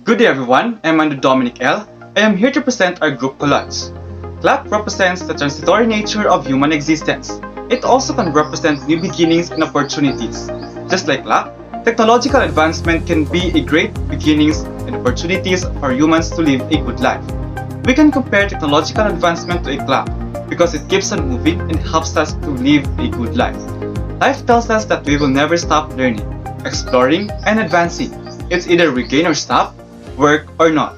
Good day everyone, I'm Ando Dominic L. I am here to present our group collage. CLAP represents the transitory nature of human existence. It also can represent new beginnings and opportunities. Just like CLAP, technological advancement can be a great beginnings and opportunities for humans to live a good life. We can compare technological advancement to a CLAP because it keeps on moving and helps us to live a good life. Life tells us that we will never stop learning, exploring, and advancing. It's either we gain or stop, work or not.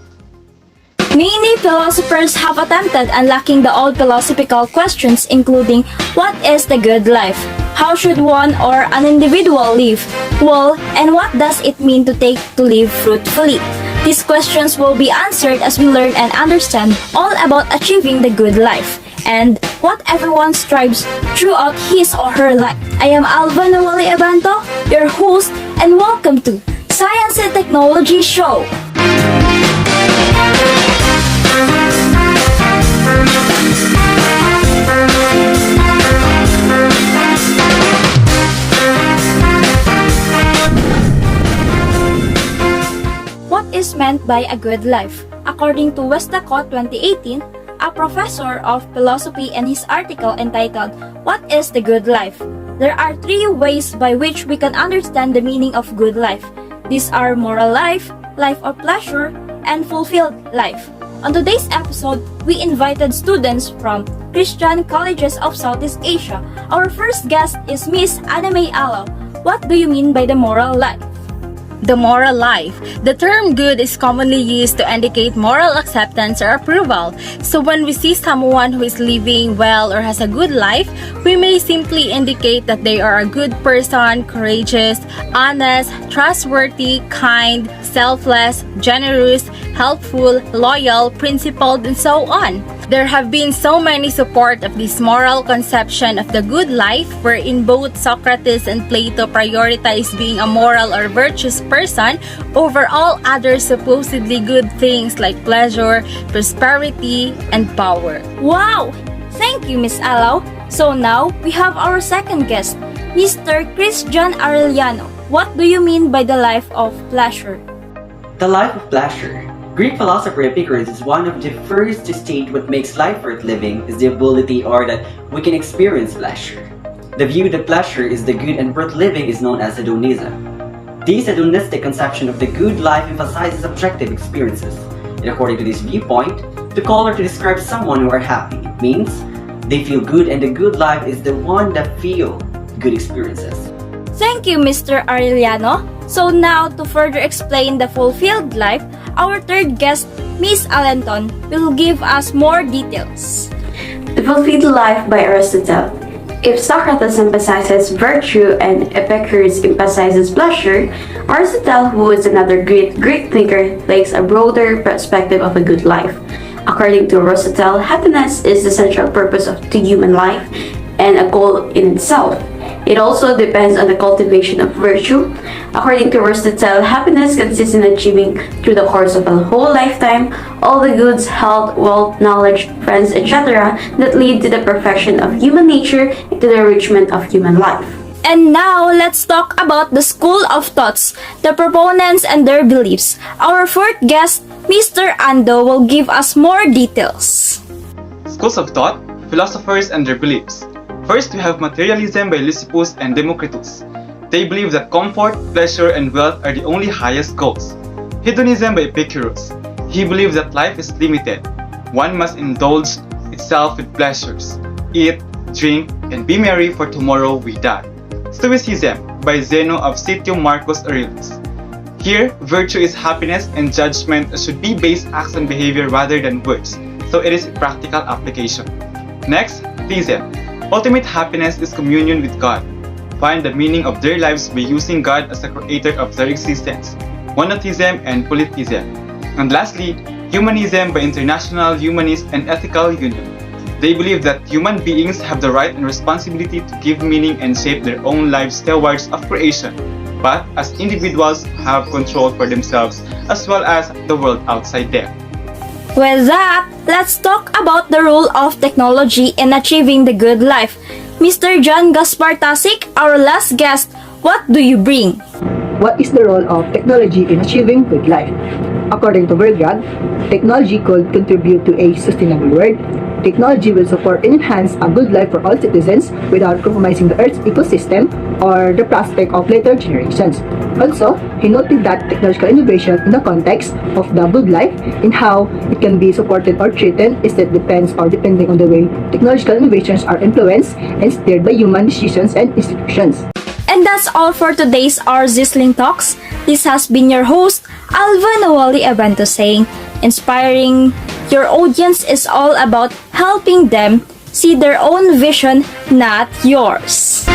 Many philosophers have attempted unlocking the old philosophical questions including what is the good life? How should one or an individual live? Well, and what does it mean to live fruitfully? These questions will be answered as we learn and understand all about achieving the good life and what everyone strives throughout his or her life. I am Alva Nawali Abanto, your host, and welcome to Science and Technology Show. What is meant by a good life? According to Westacott 2018, a professor of philosophy in his article entitled What is the Good Life? There are three ways by which we can understand the meaning of good life. These are moral life, life of pleasure, and fulfilled life. On today's episode, we invited students from Christian colleges of Southeast Asia. Our first guest is Miss Aname Alaw. What do you mean by the moral life? The moral life. The term good is commonly used to indicate moral acceptance or approval. So when we see someone who is living well or has a good life, we may simply indicate that they are a good person, courageous, honest, trustworthy, kind, selfless, generous, helpful, loyal, principled, and so on. There have been so many support of this moral conception of the good life wherein both Socrates and Plato prioritize being a moral or virtuous person over all other supposedly good things like pleasure, prosperity, and power. Wow! Thank you, Miss Alaw. So now, we have our second guest, Mr. Christian Arellano. What do you mean by the life of pleasure? The life of pleasure. Greek philosopher Epicurus is one of the first to state what makes life worth living is the ability or that we can experience pleasure. The view that pleasure is the good and worth living is known as hedonism. This hedonistic conception of the good life emphasizes objective experiences. And according to this viewpoint, the caller to describe someone who are happy means they feel good and the good life is the one that feel good experiences. Thank you, Mr. Arellano. So now, to further explain the fulfilled life, our third guest, Miss Alenton, will give us more details. The Fulfilled Life by Aristotle. If Socrates emphasizes virtue and Epicurus emphasizes pleasure, Aristotle, who is another great Greek thinker, takes a broader perspective of a good life. According to Aristotle, happiness is the central purpose of the human life and a goal in itself. It also depends on the cultivation of virtue. According to Aristotle, happiness consists in achieving through the course of a whole lifetime all the goods, health, wealth, knowledge, friends, etc. that lead to the perfection of human nature and to the enrichment of human life. And now, let's talk about the school of thoughts, the proponents and their beliefs. Our fourth guest, Mr. Ando, will give us more details. Schools of thought, philosophers and their beliefs. First, we have materialism by Lysippus and Democritus. They believe that comfort, pleasure, and wealth are the only highest goals. Hedonism by Epicurus. He believes that life is limited. One must indulge itself with pleasures, eat, drink, and be merry for tomorrow we die. Stoicism by Zeno of Citium Marcus Aurelius. Here, virtue is happiness and judgment should be based acts and behavior rather than words, so it is a practical application. Next, theism. Ultimate happiness is communion with God. Find the meaning of their lives by using God as the creator of their existence. Monotheism and polytheism. And lastly, humanism by International Humanist and Ethical Union. They believe that human beings have the right and responsibility to give meaning and shape their own lives towards of creation, but as individuals have control for themselves as well as the world outside them. With that, let's talk about the role of technology in achieving the good life. Mr. John Gaspar Tasik, our last guest, what do you bring? What is the role of technology in achieving good life? According to Bergrad, technology could contribute to a sustainable world. Technology will support and enhance a good life for all citizens without compromising the Earth's ecosystem or the prospect of later generations. Also, he noted that technological innovation in the context of the good life and how it can be supported or threatened is that depends or depending on the way technological innovations are influenced and steered by human decisions and institutions. And that's all for today's Our Zisling Talks. This has been your host, Alva Nawali Evento saying, inspiring your audience is all about helping them see their own vision, not yours.